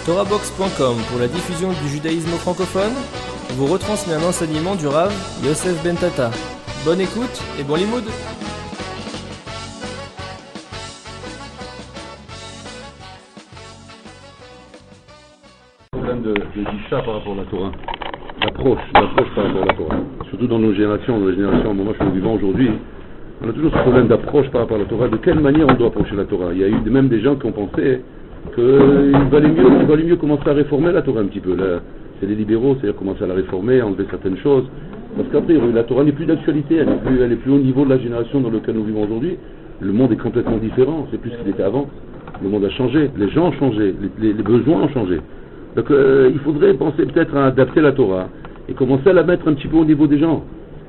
TorahBox.com pour la diffusion du judaïsme francophone vous retransmet un enseignement du Rav Yosef Ben Tata. Bonne écoute et bon limoud. Problème de Disha par rapport à la Torah, l'approche par rapport à la Torah, surtout dans nos générations, moi je suis vivant aujourd'hui, on a toujours ce problème d'approche par rapport à la Torah, de quelle manière on doit approcher la Torah. Il y a eu même des gens qui ont pensé qu'il valait mieux commencer à réformer la Torah un petit peu. Là, c'est les libéraux, c'est-à-dire commencer à la réformer, à enlever certaines choses, parce qu'après la Torah n'est plus d'actualité, elle est plus au niveau de la génération dans laquelle nous vivons aujourd'hui. Le monde est complètement différent, c'est plus ce qu'il était avant. Le monde a changé, les gens ont changé, les besoins ont changé. Donc il faudrait penser peut-être à adapter la Torah et commencer à la mettre un petit peu au niveau des gens.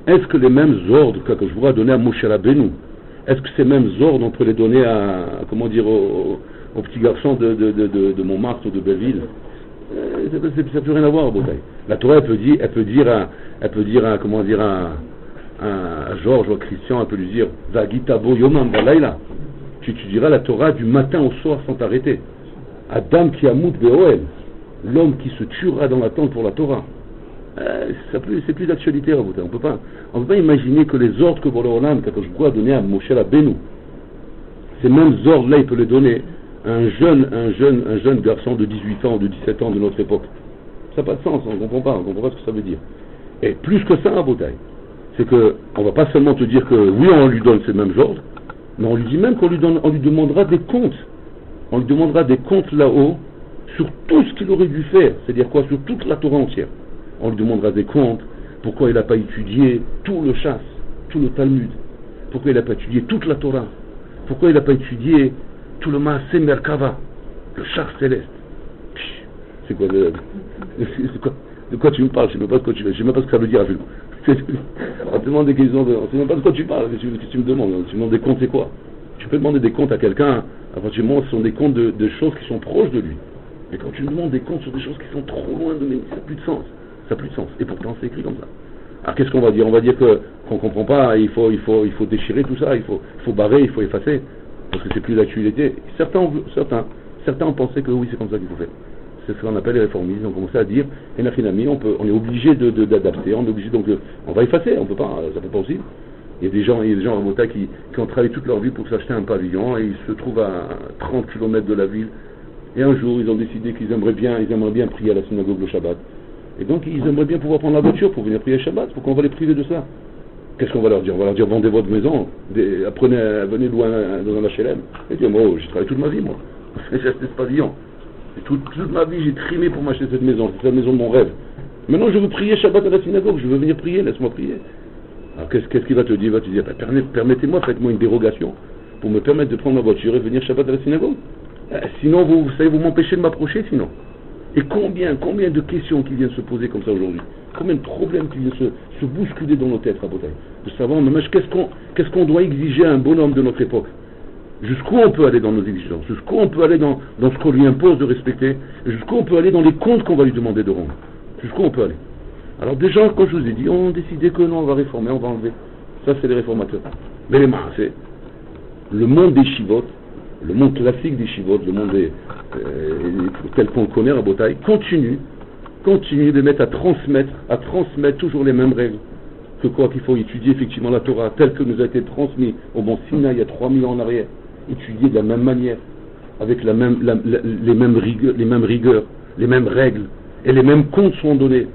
Est-ce que les mêmes ordres que je voudrais donner à Moshe Rabbeinu, est-ce que ces mêmes ordres on peut les donner aux petits garçons de Montmartre ou de Belleville? Ça n'a plus rien à voir, Botaï. La Torah, elle peut dire à Georges ou à Christian, elle peut lui dire Vagitabo Yomam Balayla. Tu diras la Torah du matin au soir sans t'arrêter. Adam qui amout Be'oel, l'homme qui se tuera dans la tente pour la Torah. C'est plus d'actualité, Botaï. On peut pas imaginer que les ordres que pour le Olam, Kadosh a donné à Moshe Rabbeinu, ces mêmes ordres-là, il peut les donner à un jeune garçon de 18 ans ou de 17 ans de notre époque. Ça n'a pas de sens, on ne comprend pas ce que ça veut dire. Et plus que ça, Botaï, c'est que on ne va pas seulement te dire que oui, on lui donne ces mêmes ordres, mais on lui dit même qu'on lui demandera des comptes. On lui demandera des comptes là-haut sur tout ce qu'il aurait dû faire, c'est-à-dire quoi, sur toute la Torah entière. On lui demandera des comptes, pourquoi il n'a pas étudié tout le Chasse, tout le Talmud, pourquoi il n'a pas étudié toute la Torah, pourquoi il n'a pas étudié tout le Maaseh Merkava, le char céleste. C'est quoi de quoi tu me parles? Je ne sais même pas ce que ça veut dire. On te demande des questions, on ne sait même pas de quoi tu parles. Qu'est-ce que tu me demandes? Tu me demandes des comptes, c'est quoi? Tu peux demander des comptes à quelqu'un, effectivement, ce sont des comptes de choses qui sont proches de lui. Mais quand tu me demandes des comptes sur des choses qui sont trop loin de lui, ça n'a plus de sens. Ça n'a plus de sens. Et pourtant, c'est écrit comme ça. Alors qu'est-ce qu'on va dire? On va dire qu'on ne comprend pas, il faut déchirer tout ça, il faut barrer, il faut effacer, parce que c'est plus d'actualité. Certains ont pensé que oui, c'est comme ça qu'il faut faire. C'est ce qu'on appelle les réformistes. On commençait à dire, on est obligé d'adapter, on est obligé, donc on va effacer, on peut pas, ça peut pas aussi. Il y a des gens à Mota qui ont travaillé toute leur vie pour s'acheter un pavillon et ils se trouvent à 30 km de la ville. Et un jour, ils ont décidé qu'ils aimeraient bien prier à la synagogue le Shabbat. Et donc, ils aimeraient bien pouvoir prendre la voiture pour venir prier le Shabbat. Pourquoi on va les priver de ça? Qu'est-ce qu'on va leur dire? On va leur dire, vendez votre maison, venez loin dans un HLM. Et dire, moi, j'ai travaillé toute ma vie, moi. J'ai acheté ce pavillon. Et toute ma vie, j'ai trimé pour m'acheter cette maison. C'est la maison de mon rêve. Maintenant, je veux prier Shabbat à la synagogue. Je veux venir prier, laisse-moi prier. Alors, qu'est-ce qu'il va te dire? Il va te dire, permettez-moi, faites-moi une dérogation pour me permettre de prendre ma voiture et venir Shabbat à la synagogue. Sinon, vous savez, vous m'empêchez de m'approcher, sinon. Et combien de questions qui viennent se poser comme ça aujourd'hui? Combien de problèmes qui viennent se bousculer dans nos têtes, à Botaï? De savoir, mais qu'est-ce qu'on doit exiger à un bonhomme de notre époque? Jusqu'où on peut aller dans nos exigences? Jusqu'où on peut aller dans ce qu'on lui impose de respecter? Jusqu'où on peut aller dans les comptes qu'on va lui demander de rendre? Jusqu'où on peut aller? Alors des gens, comme je vous ai dit, ont décidé que non, on va réformer, on va enlever. Ça, c'est les réformateurs. Mais les c'est le monde des chivotes, le monde classique des chivotes, le monde tel qu'on le connaît à Botaï, continue de mettre à transmettre toujours les mêmes règles. Que quoi, qu'il faut étudier effectivement la Torah telle que nous a été transmise au Mont Sinaï il y a 3000 ans en arrière, étudier de la même manière, avec les mêmes rigueurs, les mêmes règles, et les mêmes comptes sont donnés.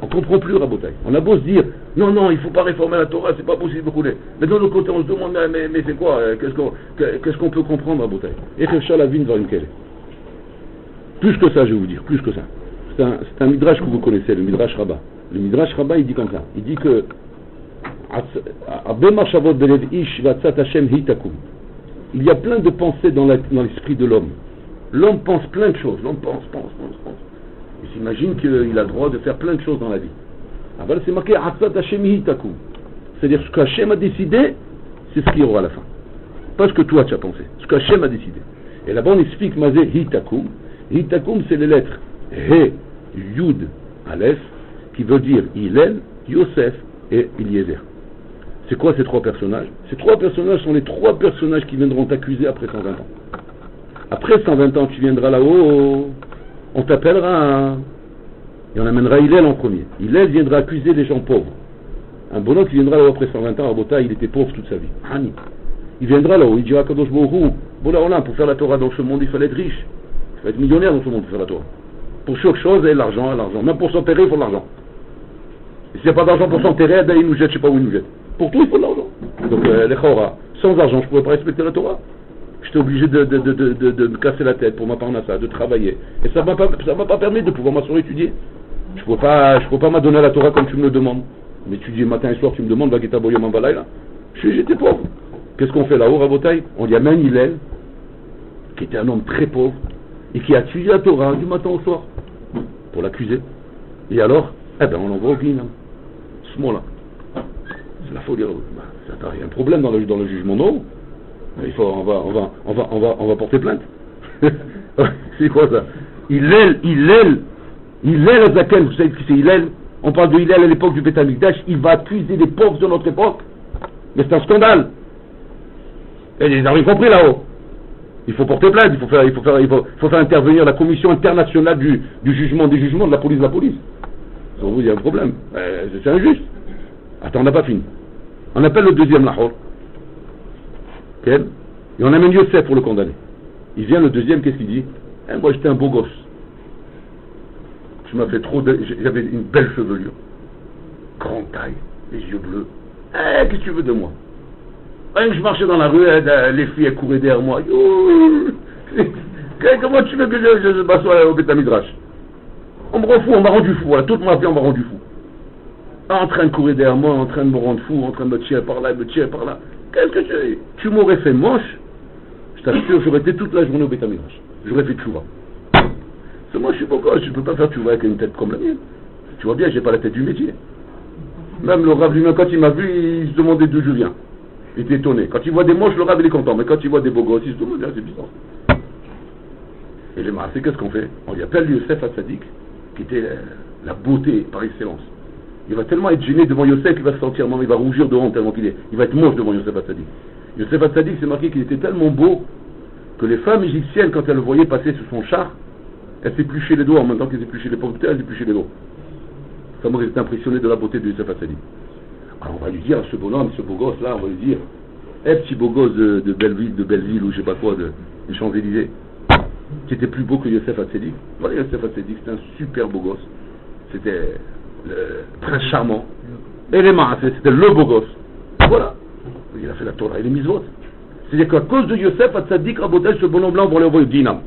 On ne comprend plus Rabotaï. On a beau se dire, non, il ne faut pas réformer la Torah, c'est pas possible de couler. Mais d'un autre côté, on se demande, mais c'est quoi? Qu'est-ce qu'on peut comprendre Rabotaï? Et la vie va une quelle? Plus que ça, je vais vous dire, plus que ça. C'est un midrash que vous connaissez, le midrash Rabbah. Le midrash Rabbah, il dit comme ça. Il dit que il y a plein de pensées dans l'esprit de l'homme. L'homme pense plein de choses. L'homme pense. Il s'imagine qu'il a le droit de faire plein de choses dans la vie. Alors c'est marqué c'est-à-dire ce qu'Hachem a décidé, c'est ce qu'il y aura à la fin. Pas ce que toi tu as pensé. Ce qu'Hachem a décidé. Et là-bas on explique Mazé Hitakum. Hitakum, c'est les lettres He, Yud, Aleph, qui veut dire Hillel, Yosef et Eliezer. C'est quoi ces trois personnages? Ces trois personnages sont les trois personnages qui viendront t'accuser après 120 ans. Après 120 ans, tu viendras là-haut, on t'appellera et on amènera Hillel en premier. Hillel viendra accuser les gens pauvres. Un bonhomme qui viendra là-haut après 120 ans à Bota, il était pauvre toute sa vie. Hani. Il viendra là-haut, il dira Kadosh Baruch Hu, pour faire la Torah dans ce monde, il fallait être riche. Il fallait être millionnaire dans ce monde pour faire la Torah. Pour chaque chose, il y a l'argent. Même pour s'enterrer, il faut de l'argent. Et s'il n'y a pas d'argent pour s'enterrer, il nous jette, je ne sais pas où il nous jette. Pour tout, il faut de l'argent. Donc, les Chora, sans argent, je ne pouvais pas respecter la Torah. J'étais obligé de me casser la tête pour ma parnassa, de travailler. Et ça ne m'a pas permis de pouvoir m'assurer étudier. Je ne peux pas m'adonner à la Torah comme tu me le demandes. M'étudier matin et soir, tu me demandes, Vagita Boyom Ambalayla. J'étais pauvre. Qu'est-ce qu'on fait là-haut, Rabotaï? On y amène Hillel, qui était un homme très pauvre, et qui a étudié la Torah du matin au soir, pour l'accuser. Et alors, on l'envoie au Guinam. Ce mot-là. C'est la folie. Il y a un problème dans le jugement, non? Il faut, on va porter plainte. C'est quoi ça? Hillel Azaken, vous savez qui c'est Hillel? On parle de Hillel à l'époque du Beth Amikdash, il va accuser les pauvres de notre époque. Mais c'est un scandale. Et ils n'ont rien compris là-haut. Il faut porter plainte, il faut faire intervenir la commission internationale du jugement, des jugements de la police. Pour vous, il y a un problème. C'est injuste. Attends, on n'a pas fini. On appelle le deuxième Lahore. Et on amène Yosef pour le condamner. Il vient le deuxième, qu'est-ce qu'il dit? Moi j'étais un beau gosse. J'avais une belle chevelure. Grande taille, les yeux bleus. Qu'est-ce que tu veux de moi? Je marchais dans la rue, les filles elles couraient derrière moi. Comment tu veux que je m'assoie au Beth Midrash? On me rend fou, on m'a rendu fou. Voilà, toute ma vie on m'a rendu fou. En train de courir derrière moi, en train de me rendre fou, en train de me tirer par là, me tirer par là. Qu'est-ce que tu m'aurais fait moche? Je t'assure, j'aurais été toute la journée au Beth Midrash. J'aurais fait tchouva. Moi je suis beau gosse, je ne peux pas faire tchouva avec une tête comme la mienne. Tu vois bien, j'ai pas la tête du métier. Même le Rav lui-même, quand il m'a vu, il se demandait d'où je viens. Il était étonné. Quand il voit des moches, le Rav il est content. Mais quand il voit des beaux gosses, il se demande, c'est bizarre. Et les maasés, qu'est-ce qu'on fait? On lui appelle Yosef Hatzadik, qui était la beauté par excellence. Il va tellement être gêné devant Yosef qu'il va se sentir, il va rougir de honte tellement qu'il est. Il va être moche devant Yosef Hatzadik. Yosef Hatzadik, c'est marqué qu'il était tellement beau que les femmes égyptiennes, quand elles le voyaient passer sur son char, elles s'épluchaient les doigts en même temps qu'elles épluchaient les pommes de terre, elles épluchaient les doigts. Ça m'a été impressionné de la beauté de Yosef Hatzadik. Alors on va lui dire à ce bonhomme, ce beau gosse là, on va lui dire, petit beau gosse de Belleville ou je sais pas quoi, des Champs-Élysées, qui était plus beau que Yosef Hatzadik. Voilà, Yosef Hatzadik, c'était un super beau gosse. C'était très charmant. Et les mains, c'était le beau gosse. Voilà. Il a fait la Torah et les mitzvot. C'est-à-dire qu'à cause de Yosef Hatzadik, Rabotel, ce bonhomme-là, on va l'envoyer au Dinam.